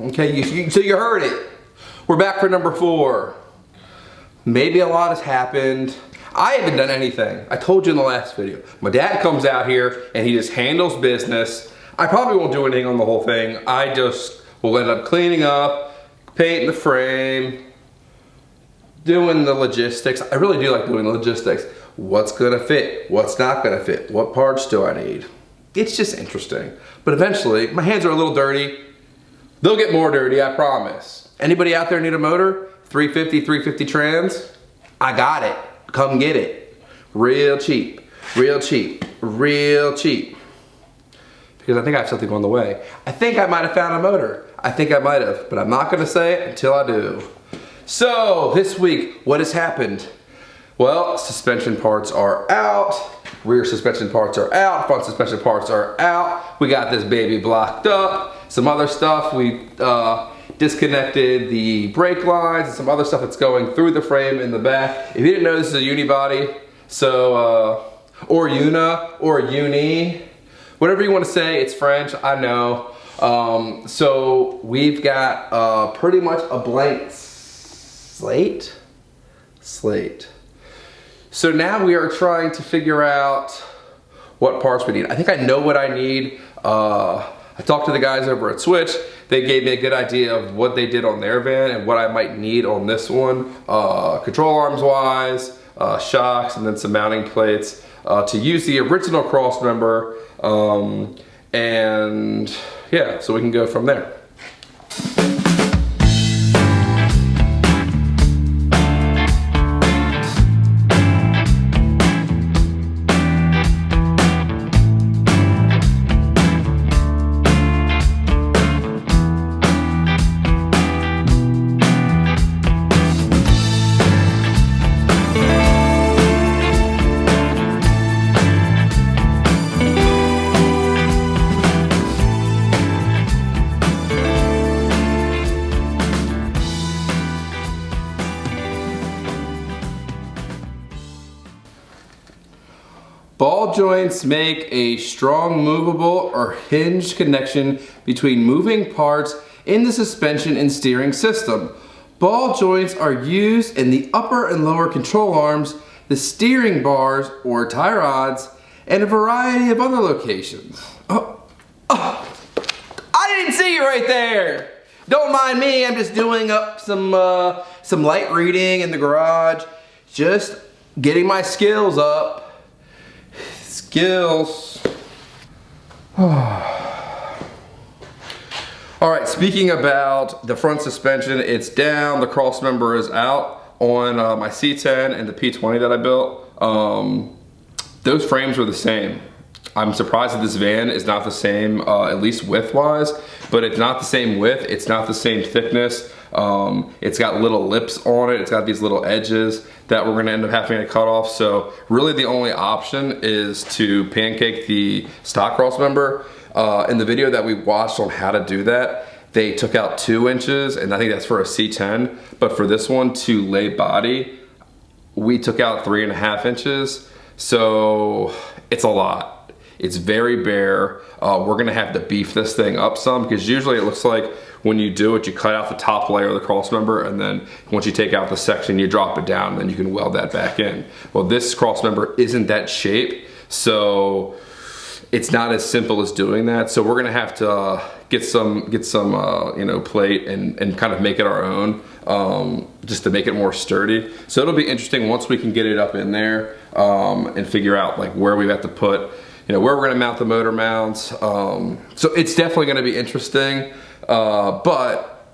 Okay, so you heard it. We're back for number 4. Maybe a lot has happened. I haven't done anything. I told you in the last video. My dad comes out here and he just handles business. I probably won't do anything on the whole thing. I just will end up cleaning up, painting the frame, doing the logistics. I really do like doing the logistics. What's gonna fit? What's not gonna fit? What parts do I need? It's just interesting. But eventually, my hands are a little dirty. They'll get more dirty, I promise. Anybody out there need a motor? 350, 350 trans? I got it. Come get it. Real cheap, real cheap, real cheap. Because I think I have something on the way. I think I might have found a motor. I think I might have, but I'm not gonna say it until I do. So, this week, what has happened? Well, suspension parts are out, rear suspension parts are out, front suspension parts are out. We got this baby blocked up. Some other stuff, we disconnected the brake lines and some other stuff that's going through the frame in the back. If you didn't know, this is a unibody, so, or una, or uni, whatever you want to say, it's French, I know. So we've got pretty much a blank slate. So now we are trying to figure out what parts we need. I think I know what I need. I talked to the guys over at Switch. They gave me a good idea of what they did on their van and what I might need on this one. Control arms wise, shocks, and then some mounting plates to use the original cross member. And yeah, so we can go from there. Ball joints make a strong movable or hinged connection between moving parts in the suspension and steering system. Ball joints are used in the upper and lower control arms, the steering bars or tie rods, and a variety of other locations. I didn't see you right there. Don't mind me, I'm just doing up some light reading in the garage. Just getting my skills up. Skills. All right, speaking about the front suspension, it's down, the cross member is out on my C10 and the P20 that I built. Those frames were the same. I'm surprised that this van is not the same, at least width-wise, but it's not the same width, it's not the same thickness. It's got little lips on it, it's got these little edges that we're gonna end up having to cut off. So really the only option is to pancake the stock cross member. In the video that we watched on how to do that, they took out 2 inches, and I think that's for a C10, but for this one to lay body, we took out 3.5 inches. So it's a lot. It's very bare. We're gonna have to beef this thing up some, because usually it looks like when you do it, you cut out the top layer of the cross member, and then once you take out the section, you drop it down, and then you can weld that back in. Well, this cross member isn't that shape, so it's not as simple as doing that. So we're gonna have to get some you know, plate and kind of make it our own, just to make it more sturdy. So it'll be interesting once we can get it up in there and figure out like where we have to put, you know, where we're gonna mount the motor mounts. So it's definitely gonna be interesting, but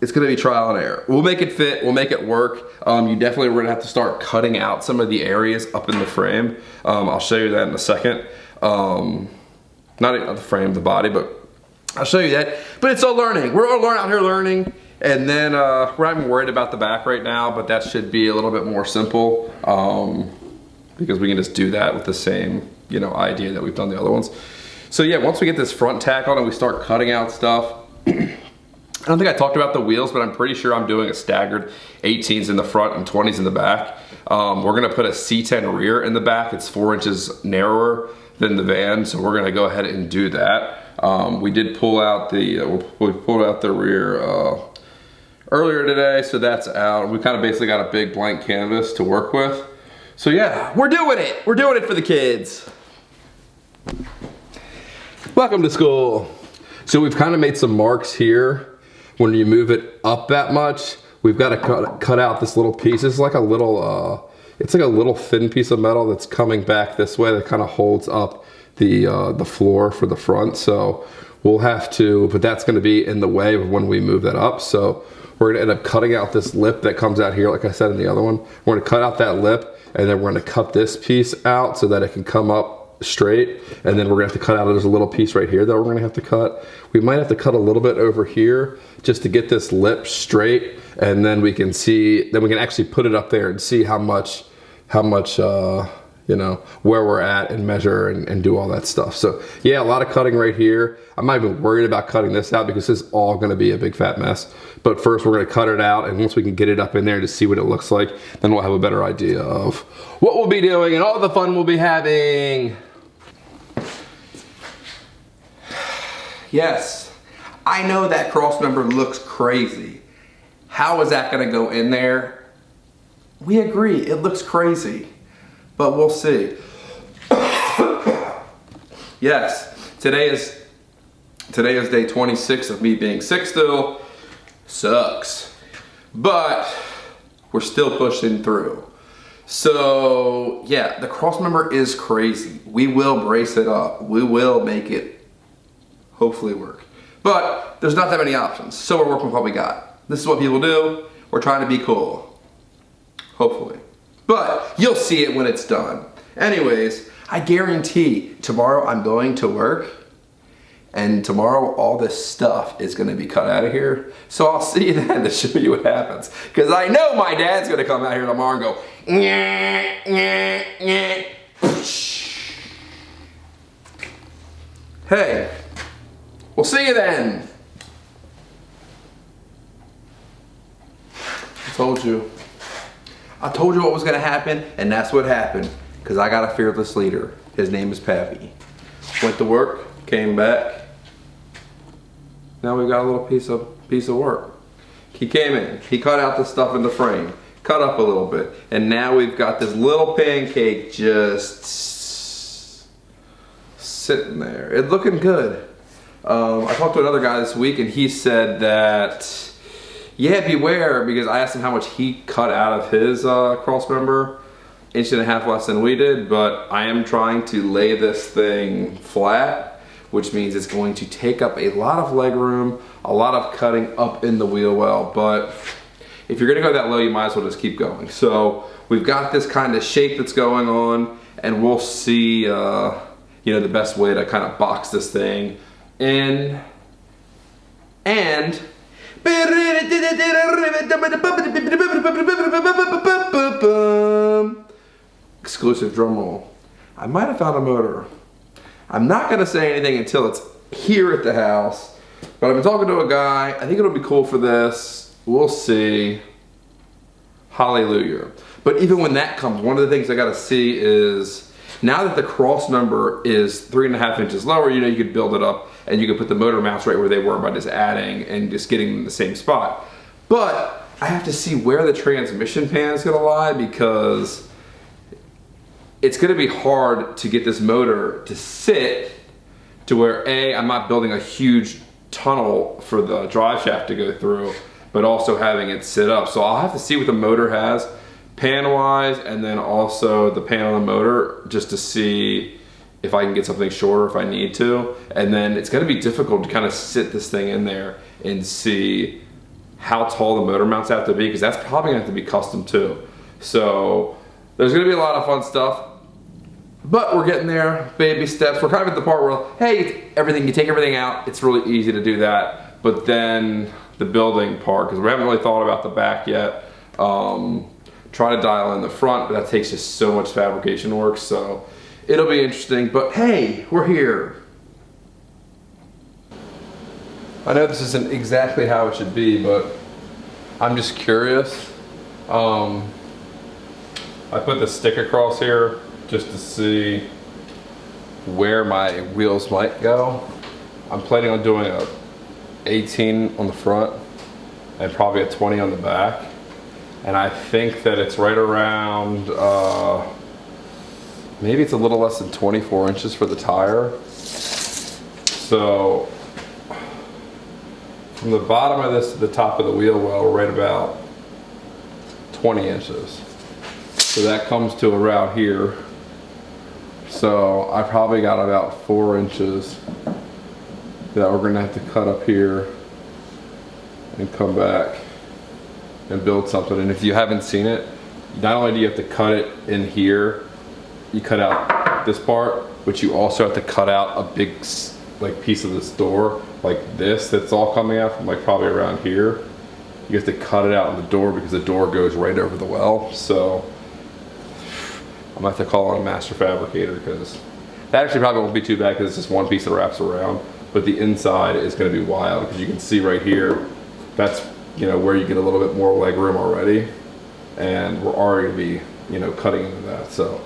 it's gonna be trial and error. We'll make it fit, we'll make it work. You definitely are gonna have to start cutting out some of the areas up in the frame. I'll show you that in a second. Not the frame, the body, but I'll show you that. But it's all learning. We're all out here learning. And then we're not even worried about the back right now, but that should be a little bit more simple, because we can just do that with the same, you know, idea that we've done the other ones. So yeah, once we get this front tack on and we start cutting out stuff, I don't think I talked about the wheels, but I'm pretty sure I'm doing a staggered 18s in the front and 20s in the back. We're gonna put a C10 rear in the back. It's 4 inches narrower than the van, so we're gonna go ahead and do that. We did pull out we pulled out the rear earlier today, so that's out. We kind of basically got a big blank canvas to work with. So yeah, we're doing it. We're doing it for the kids. Welcome to school. So we've kind of made some marks here. When you move it up that much, we've got to cut out this little piece. It's like a little, it's like a little thin piece of metal that's coming back this way that kind of holds up the floor for the front. So we'll have to, but that's going to be in the way of when we move that up. So we're going to end up cutting out this lip that comes out here, like I said in the other one. We're going to cut out that lip, and then we're going to cut this piece out so that it can come up straight, and then we're gonna have to cut out, there's a little piece right here that we're gonna have to cut. We might have to cut a little bit over here just to get this lip straight, and then we can see, then we can actually put it up there and see how much you know, where we're at, and measure and do all that stuff. So yeah, a lot of cutting right here. I'm not even worried about cutting this out because this is all gonna be a big fat mess. But first we're gonna cut it out, and once we can get it up in there to see what it looks like, then we'll have a better idea of what we'll be doing and all the fun we'll be having. Yes, I know that cross member looks crazy. How is that gonna go in there? We agree, it looks crazy, but we'll see. Yes, today is day 26 of me being sick still. Sucks, but we're still pushing through. So yeah, the cross member is crazy. We will brace it up. We will make it hopefully work. But there's not that many options, so we're working with what we got. This is what people do. We're trying to be cool. Hopefully. But you'll see it when it's done. Anyways, I guarantee tomorrow I'm going to work, and tomorrow all this stuff is gonna be cut out of here. So I'll see you then to show you what happens. Because I know my dad's gonna come out here tomorrow and go, nyeh, nyeh, nyeh. Hey. We'll see you then. I told you what was gonna happen, and that's what happened. Because I got a fearless leader. His name is Pappy. Went to work, came back. Now we've got a little piece of work. He came in, he cut out the stuff in the frame, cut up a little bit, and now we've got this little pancake just sitting there. It's looking good. I talked to another guy this week, and he said that, yeah, beware, because I asked him how much he cut out of his cross member, 1.5 inches less than we did, but I am trying to lay this thing flat, which means it's going to take up a lot of leg room, a lot of cutting up in the wheel well, but if you're gonna go that low, you might as well just keep going. So we've got this kind of shape that's going on, and we'll see, you know, the best way to kind of box this thing in, and exclusive drum roll. I might have found a motor. I'm not gonna say anything until it's here at the house, but I've been talking to a guy. I think it'll be cool for this. We'll see. Hallelujah. But even when that comes, one of the things I gotta see is, now that the cross member is 3.5 inches lower, you know, you could build it up and you could put the motor mounts right where they were by just adding and just getting them in the same spot. But I have to see where the transmission pan is gonna lie, because it's gonna be hard to get this motor to sit to where A, I'm not building a huge tunnel for the drive shaft to go through, but also having it sit up. So I'll have to see what the motor has pan wise, and then also the pan on the motor, just to see if I can get something shorter if I need to. And then it's gonna be difficult to kind of sit this thing in there and see how tall the motor mounts have to be, because that's probably gonna have to be custom too. So there's gonna be a lot of fun stuff, but we're getting there, baby steps. We're kind of at the part where, hey, everything, you take everything out, it's really easy to do that. But then the building part, because we haven't really thought about the back yet. Try to dial in the front, but that takes just so much fabrication work, so it'll be interesting. But hey, we're here. I know this isn't exactly how it should be, but I'm just curious. I put the stick across here just to see where my wheels might go. I'm planning on doing a 18 on the front and probably a 20 on the back. And I think that it's right around, maybe it's a little less than 24 inches for the tire. So from the bottom of this to the top of the wheel well, we're right about 20 inches. So that comes to around here. So I probably got about 4 inches that we're gonna have to cut up here and come back and build something. And if you haven't seen it, not only do you have to cut it in here, you cut out this part, but you also have to cut out a big like piece of this door, like this, that's all coming out from like probably around here. You have to cut it out in the door because the door goes right over the well. So I'm gonna have to call on a master fabricator, because that actually probably won't be too bad because it's just one piece that wraps around. But the inside is gonna be wild, because you can see right here, that's, you know, where you get a little bit more leg room already. And we're already gonna be, you know, cutting into that. So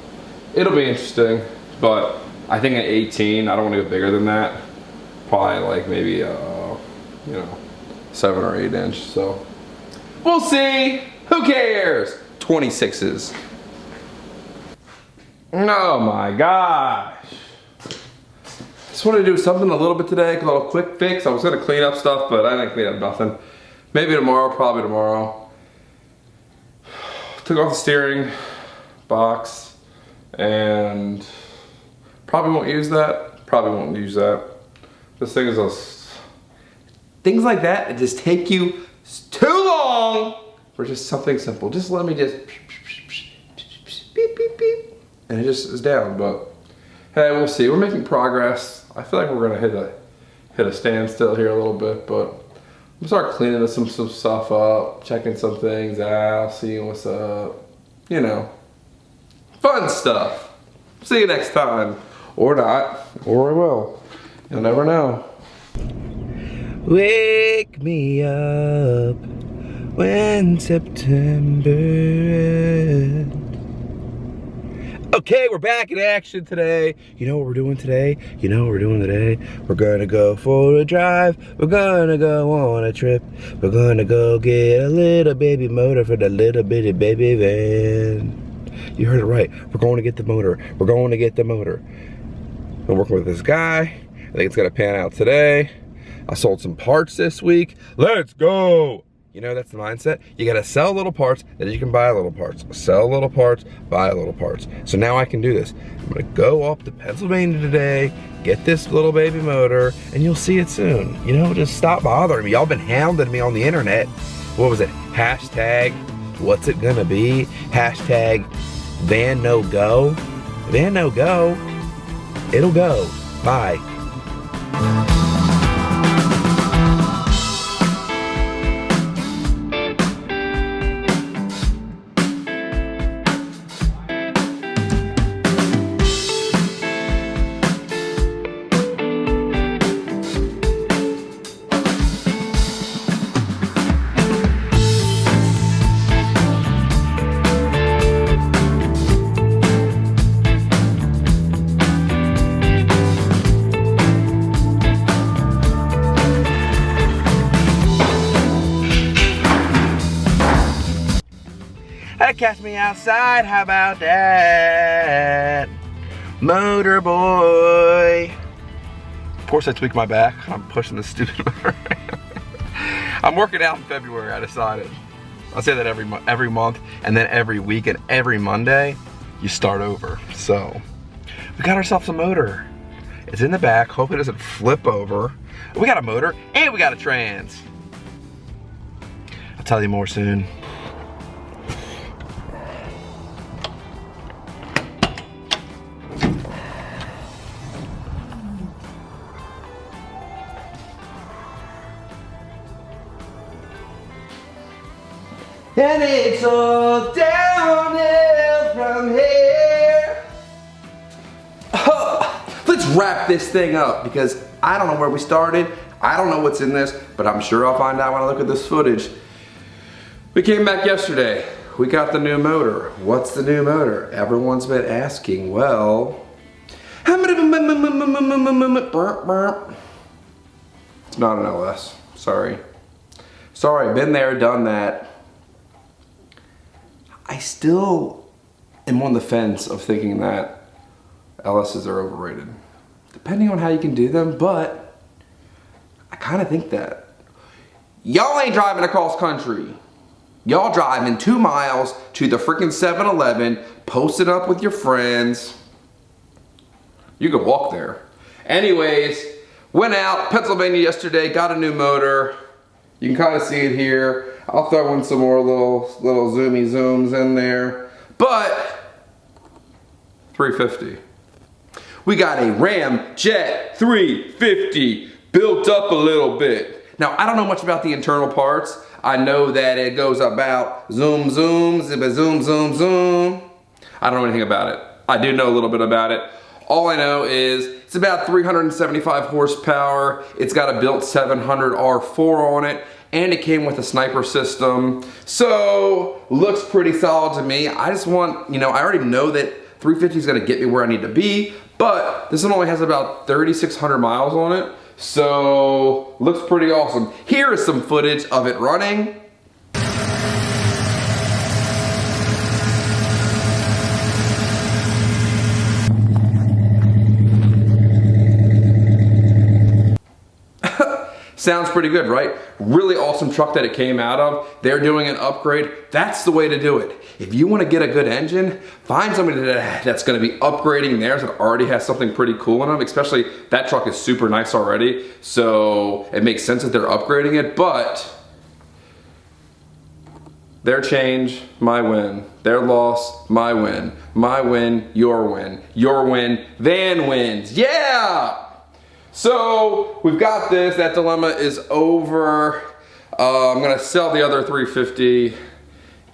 it'll be interesting, but I think at 18, I don't wanna go bigger than that. Probably like maybe, you know, 7 or 8 inch. So we'll see, who cares? 26s. Oh my gosh. Just wanted to do something a little bit today, a little quick fix. I was gonna clean up stuff, but I didn't clean up nothing. Maybe tomorrow, probably tomorrow. Took off the steering box and probably won't use that. Probably won't use that. This thing is a, things like that that just take you too long for just something simple. Just let me just beep, beep, beep. And it just is down, but hey, we'll see. We're making progress. I feel like we're gonna hit a standstill here a little bit, but I'm gonna start cleaning some stuff up, checking some things out, seeing what's up. You know, fun stuff. See you next time, or not, or I will. You'll never know. Wake me up when September ends. Okay, we're back in action today. You know what we're doing today? You know what we're doing today? We're gonna go for a drive. We're gonna go on a trip. We're gonna go get a little baby motor for the little bitty baby van. You heard it right. We're going to get the motor. We're going to get the motor. I'm working with this guy. I think it's gonna pan out today. I sold some parts this week. Let's go! You know, that's the mindset. You gotta sell little parts, then you can buy little parts. Sell little parts, buy little parts. So now I can do this. I'm gonna go up to Pennsylvania today, get this little baby motor, and you'll see it soon. You know, just stop bothering me. Y'all been hounding me on the internet. What was it? Hashtag, what's it gonna be? Hashtag, van no go. Van no go. It'll go. Bye. Catch me outside, how about that? Motor boy. Of course I tweaked my back. I'm pushing this stupid motor around. I'm working out in February, I decided. I say that every month, and then every week and every Monday, you start over. So, we got ourselves a motor. It's in the back, hope it doesn't flip over. We got a motor, and we got a trans. I'll tell you more soon. And it's all downhill from here. Let's wrap this thing up, because I don't know where we started. I don't know what's in this, but I'm sure I'll find out when I look at this footage. We came back yesterday. We got the new motor. What's the new motor? Everyone's been asking. Well, Not an LS, sorry. Sorry, been there, done that. I still am on the fence of thinking that LSs are overrated. Depending on how you can do them, but I kind of think that. Y'all ain't driving across country. Y'all driving 2 miles to the freaking 7-Eleven, posted up with your friends. You could walk there. Anyways, went out, Pennsylvania yesterday, got a new motor. You can kind of see it here. I'll throw in some more little zoomy zooms in there. But, 350. We got a Ram Jet 350 built up a little bit. Now, I don't know much about the internal parts. I know that it goes about zoom, zoom, zibba, zoom, zoom, zoom. I don't know anything about it. I do know a little bit about it. All I know is it's about 375 horsepower. It's got a built 700 R4 on it, and it came with a sniper system. So, looks pretty solid to me. I just want, you know, I already know that 350 is gonna get me where I need to be, but this one only has about 3,600 miles on it. So, looks pretty awesome. Here is some footage of it running. Sounds pretty good, right? Really awesome truck that it came out of. They're doing an upgrade. That's the way to do it. If you want to get a good engine, find somebody that's going to be upgrading theirs that already has something pretty cool in them. Especially that truck is super nice already, so it makes sense that they're upgrading it. But their change, my win. Their loss, my win. My win, your win. Your win, Van wins. Yeah! So we've got this, that dilemma is over. I'm gonna sell the other 350.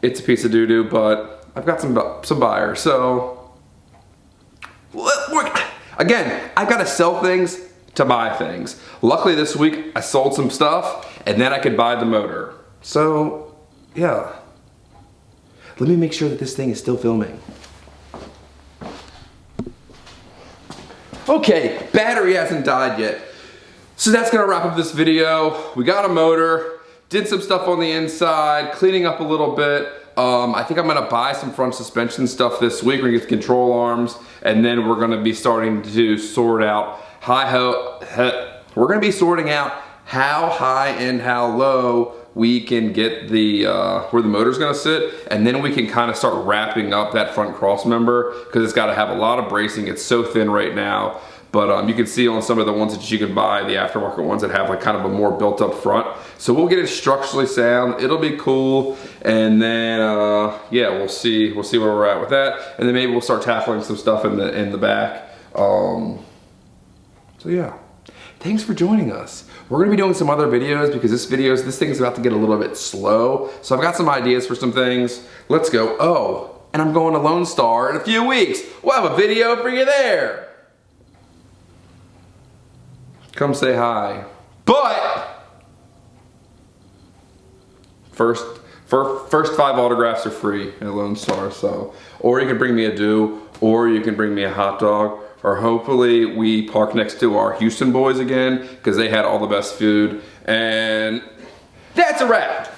It's a piece of doo-doo, but I've got some buyers. So, again, I've gotta sell things to buy things. Luckily this week I sold some stuff and then I could buy the motor. So, yeah. Let me make sure that this thing is still filming. Okay, battery hasn't died yet. So that's gonna wrap up this video. We got a motor, did some stuff on the inside, cleaning up a little bit. I think I'm gonna buy some front suspension stuff this week. We're gonna get the control arms, and then we're gonna be starting to sort out we're gonna be sorting out how high and how low we can get the where the motor's gonna sit, and then we can kind of start wrapping up that front cross member because it's got to have a lot of bracing. It's so thin right now, but you can see on some of the ones that you can buy, the aftermarket ones that have like kind of a more built up front. So we'll get it structurally sound. It'll be cool, and then yeah, we'll see where we're at with that, and then maybe we'll start tackling some stuff in the back. So yeah. Thanks for joining us. We're gonna be doing some other videos because this thing's about to get a little bit slow. So I've got some ideas for some things. Let's go. Oh, and I'm going to Lone Star in a few weeks. We'll have a video for you there. Come say hi. But first 5 autographs are free at Lone Star. So, or you can bring me a do, or you can bring me a hot dog. Or hopefully we park next to our Houston boys again because they had all the best food. And that's a wrap.